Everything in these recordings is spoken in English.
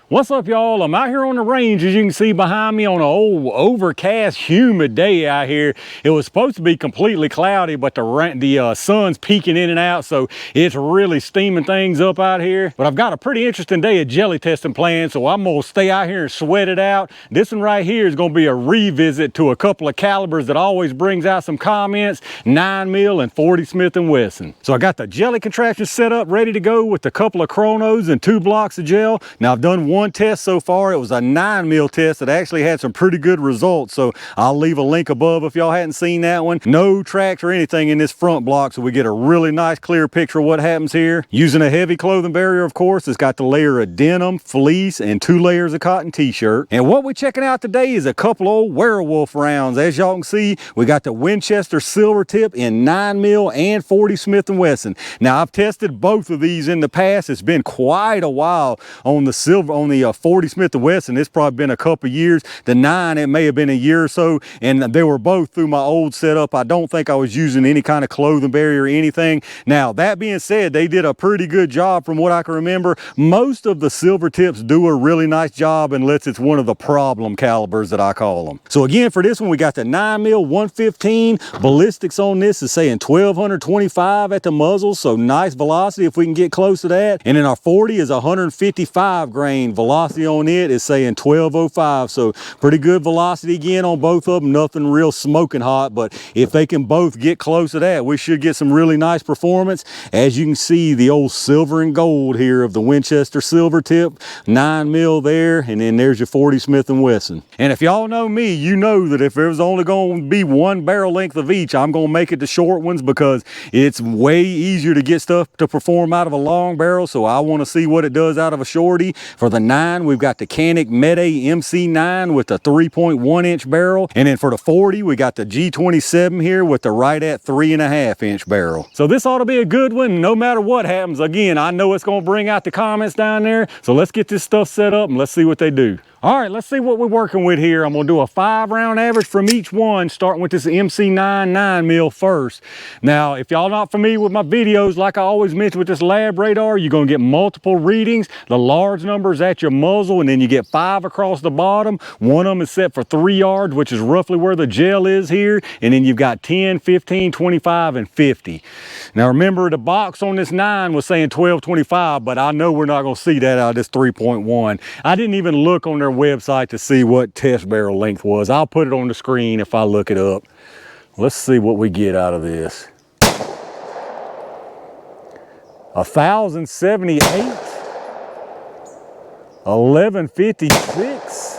What's up, y'all? I'm out here on the range, as you can see behind me, on an old overcast, humid day out here. It was supposed to be completely cloudy, but the sun's peeking in and out, so it's really steaming things up out here. But I've got a pretty interesting day of jelly testing planned, so I'm gonna stay out here and sweat it out. This one right here is gonna be a revisit to a couple of calibers that always brings out some comments: 9mm and 40 Smith & Wesson. So I got the jelly contraption set up, ready to go with a couple of chronos and 2 blocks of gel. Now I've done one test so far. It was a 9mm test that actually had some pretty good results, so I'll leave a link above if y'all hadn't seen that one. No tracks or anything in this front block, so we get a really nice clear picture of what happens here. Using a heavy clothing barrier, of course. It's got the layer of denim, fleece, and 2 layers of cotton t-shirt. And what we're checking out today is a couple old werewolf rounds. As y'all can see, we got the Winchester Silvertip in 9mm and 40 Smith & Wesson. Now I've tested both of these in the past. It's been quite a while on the 40 Smith & Wesson. It's probably been a couple years. The 9, it may have been a year or so, and they were both through my old setup. I don't think I was using any kind of clothing barrier or anything. Now that being said, they did a pretty good job from what I can remember. Most of the Silvertips do a really nice job, unless it's one of the problem calibers that I call them. So again, for this one, we got the 9mm 115. Ballistics on this is saying 1225 at the muzzle, so nice velocity if we can get close to that. And then our 40 is 155 grain. Velocity on it is saying 1205, so pretty good velocity again on both of them. Nothing real smoking hot, but if they can both get close to that, we should get some really nice performance. As you can see, the old silver and gold here of the Winchester Silvertip, 9mm there, and then there's your 40 Smith & Wesson. And if y'all know me, you know that if there's only going to be one barrel length of each, I'm going to make it the short ones, because it's way easier to get stuff to perform out of a long barrel. So I want to see what it does out of a shorty. For the 9, we've got the Canik Mete MC9 with a 3.1-inch barrel. And then for the 40, we got the G27 here with the right at 3.5-inch barrel. So this ought to be a good one, no matter what happens. Again, I know it's going to bring out the comments down there. So let's get this stuff set up and let's see what they do. All right, let's see what we're working with here. I'm gonna do a 5-round average from each one, starting with this MC9 9mm first. Now, if y'all not familiar with my videos, like I always mention with this lab radar, you're gonna get multiple readings. The large numbers at your muzzle, and then you get 5 across the bottom. One of them is set for 3 yards, which is roughly where the gel is here. And then you've got 10, 15, 25, and 50. Now remember, the box on this 9 was saying 1225, but I know we're not gonna see that out of this 3.1. I didn't even look on their website to see what test barrel length was. I'll put it on the screen if I look it up. Let's see what we get out of this. 1078, 1156,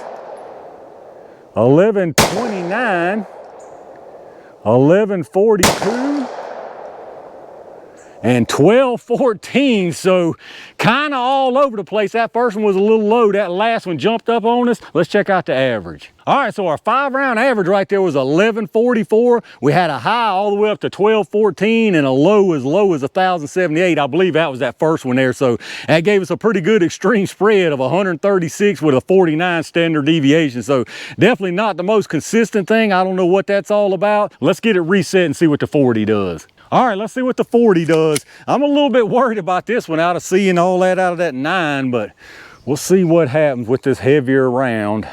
1129, 1142, and 1214. So kind of all over the place. That first one was a little low. That last one jumped up on us. Let's check out the average. All right, so our 5-round average right there was 1144. We had a high all the way up to 1214 and a low as 1078. I believe that was that first one there. So that gave us a pretty good extreme spread of 136 with a 49 standard deviation. So definitely not the most consistent thing. I don't know what that's all about. Let's get it reset and see what the 40 does. All right, let's see what the 40 does. I'm a little bit worried about this one, out of seeing all that out of that 9, but we'll see what happens with this heavier round.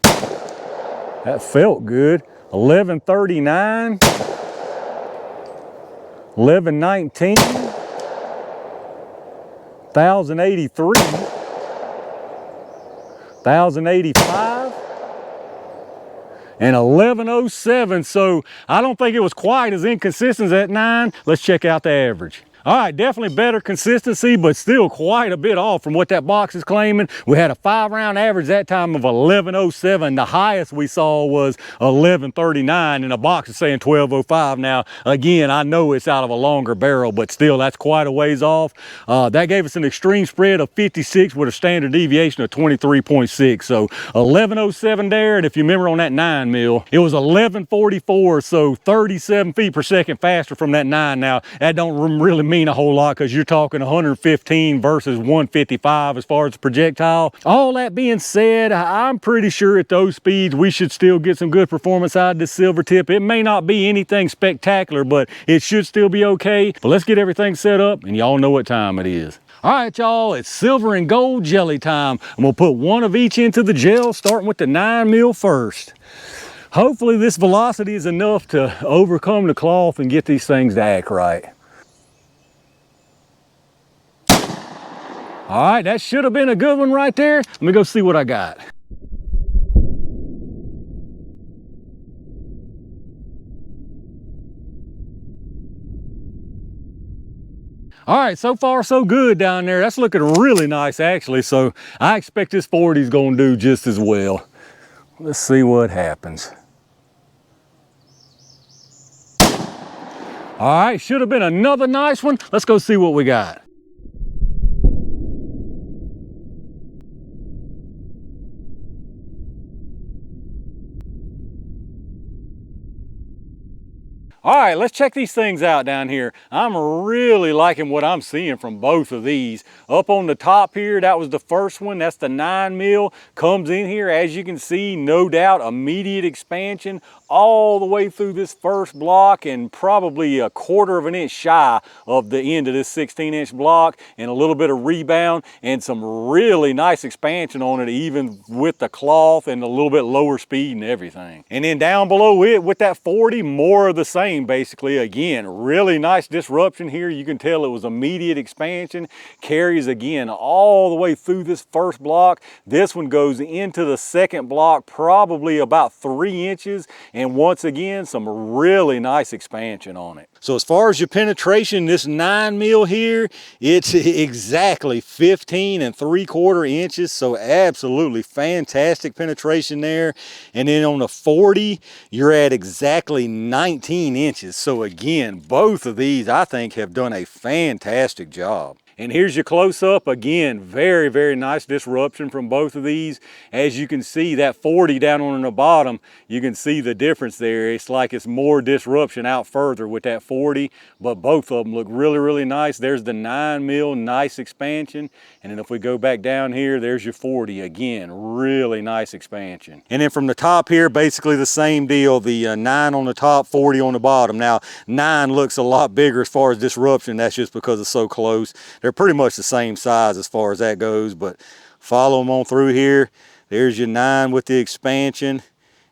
That felt good. 1139, 1119, 1083, 1085, and 1107. So I don't think it was quite as inconsistent as that 9. Let's check out the average. All right, definitely better consistency, but still quite a bit off from what that box is claiming. We had a 5-round average that time of 1107. The highest we saw was 1139, and the box is saying 1205. Now, again, I know it's out of a longer barrel, but still, that's quite a ways off. That gave us an extreme spread of 56 with a standard deviation of 23.6. So 1107 there, and if you remember on that 9mm, it was 1144, so 37 feet per second faster from that 9. Now, that don't really mean a whole lot, because you're talking 115 versus 155 as far as the projectile. All that being said, I'm pretty sure at those speeds we should still get some good performance out of this Silvertip. It may not be anything spectacular, but it should still be okay. But let's get everything set up and y'all know what time it is. All right, y'all, it's silver and gold jelly time. I'm gonna put one of each into the gel, starting with the 9mm first. Hopefully this velocity is enough to overcome the cloth and get these things to act right. All right, that should have been a good one right there. Let me go see what I got. All right, so far so good down there. That's looking really nice actually, so I expect this 40 is gonna do just as well. Let's see what happens. All right, should have been another nice one. Let's go see what we got. All right, let's check these things out down here. I'm really liking what I'm seeing from both of these. Up on the top here, that was the first one. That's the 9mm. Comes in here, as you can see, no doubt, immediate expansion all the way through this first block and probably a 1/4 of an inch shy of the end of this 16-inch block, and a little bit of rebound and some really nice expansion on it, even with the cloth and a little bit lower speed and everything. And then down below it with that 40, more of the same. Basically, again, really nice disruption here. You can tell it was immediate expansion, carries again all the way through this first block. This one goes into the second block probably about 3 inches, and once again some really nice expansion on it. So as far as your penetration, this 9mm here, it's exactly 15 3/4 inches, so absolutely fantastic penetration there. And then on the 40, you're at exactly 19 inches. So again, both of these I think have done a fantastic job. And here's your close-up. Again, very, very nice disruption from both of these. As you can see, that 40 down on the bottom, you can see the difference there. It's like it's more disruption out further with that 40, but both of them look really, really nice. There's the 9mm, nice expansion. And then if we go back down here, there's your 40. Again, really nice expansion. And then from the top here, basically the same deal. The 9 on the top, 40 on the bottom. Now, 9 looks a lot bigger as far as disruption. That's just because it's so close. They're pretty much the same size as far as that goes, but follow them on through here. There's your 9 with the expansion,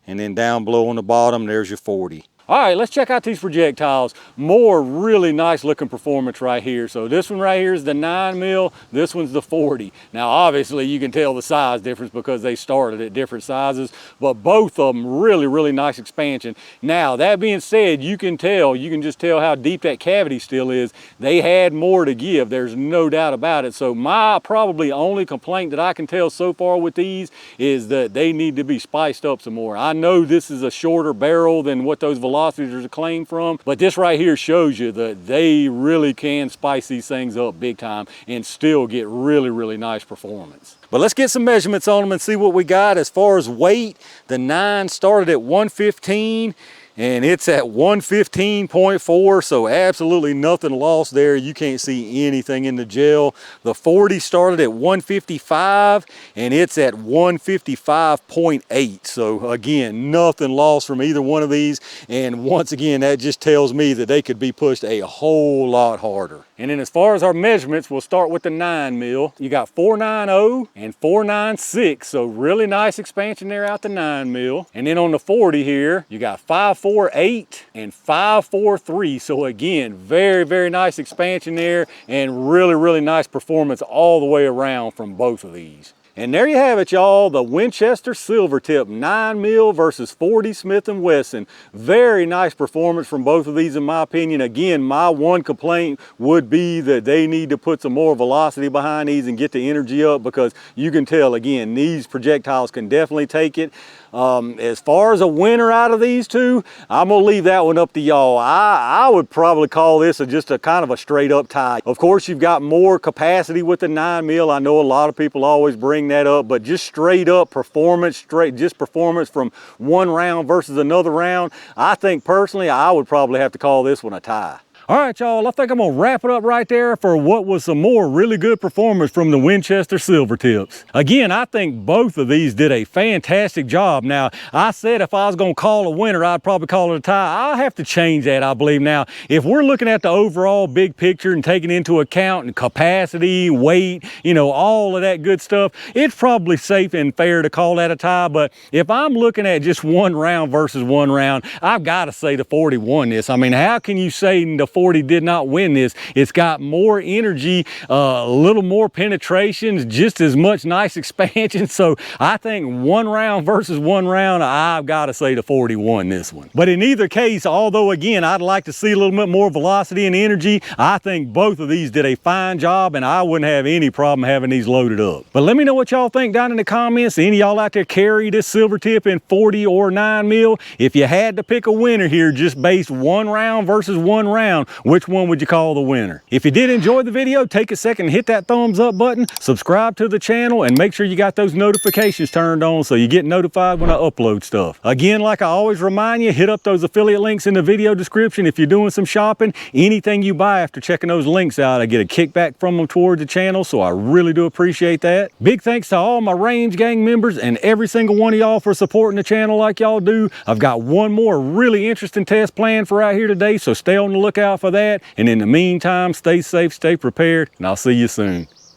and then down below on the bottom, there's your 40. All right, let's check out these projectiles. More really nice looking performance right here. So this one right here is the 9mm, this one's the 40. Now obviously you can tell the size difference because they started at different sizes, but both of them really, really nice expansion. Now that being said, you can just tell how deep that cavity still is. They had more to give, there's no doubt about it. So my probably only complaint that I can tell so far with these is that they need to be spiced up some more. I know this is a shorter barrel than what those velocities are claimed from, but this right here shows you that they really can spice these things up big time and still get really, really nice performance. But let's get some measurements on them and see what we got. As far as weight, the 9 started at 115 and it's at 115.4, so absolutely nothing lost there. You can't see anything in the gel. The 40 started at 155 and it's at 155.8, so again, nothing lost from either one of these. And once again, that just tells me that they could be pushed a whole lot harder. And then as far as our measurements, we'll start with the 9mm. You got 490 and 496, so really nice expansion there out the 9mm. And then on the 40 here, you got 548 and 543. So again, very, very nice expansion there and really, really nice performance all the way around from both of these. And there you have it, y'all, the Winchester Silvertip 9mm versus 40 Smith & Wesson. Very nice performance from both of these in my opinion. Again, my one complaint would be that they need to put some more velocity behind these and get the energy up, because you can tell, again, these projectiles can definitely take it. As far as a winner out of these two, I'm gonna leave that one up to y'all. I would probably call this just a kind of a straight up tie. Of course, you've got more capacity with the 9mm. I know a lot of people always bring that up, but just straight up performance, just performance from one round versus another round, I think personally, I would probably have to call this one a tie. All right, y'all, I think I'm gonna wrap it up right there for what was some more really good performance from the Winchester Silvertips. Again, I think both of these did a fantastic job. Now, I said if I was gonna call a winner, I'd probably call it a tie. I'll have to change that, I believe. Now, if we're looking at the overall big picture and taking into account and capacity, weight, you know, all of that good stuff, it's probably safe and fair to call that a tie. But if I'm looking at just one round versus one round, I've got to say the 40 won this. I mean, how can you say the 40 did not win this? It's got more energy, a little more penetrations, just as much nice expansion. So I think one round versus one round, I've got to say the 40 won this one. But in either case, although again, I'd like to see a little bit more velocity and energy, I think both of these did a fine job, and I wouldn't have any problem having these loaded up. But let me know what y'all think down in the comments. Any of y'all out there carry this Silvertip in 40 or 9 mil? If you had to pick a winner here, just based one round versus one round, which one would you call the winner? If you did enjoy the video, take a second and hit that thumbs up button, subscribe to the channel, and make sure you got those notifications turned on so you get notified when I upload stuff. Again, like I always remind you, hit up those affiliate links in the video description if you're doing some shopping. Anything you buy after checking those links out, I get a kickback from them towards the channel, so I really do appreciate that. Big thanks to all my Range Gang members and every single one of y'all for supporting the channel like y'all do. I've got one more really interesting test planned for out here today, so stay on the lookout for that. And in the meantime, stay safe, stay prepared, and I'll see you soon.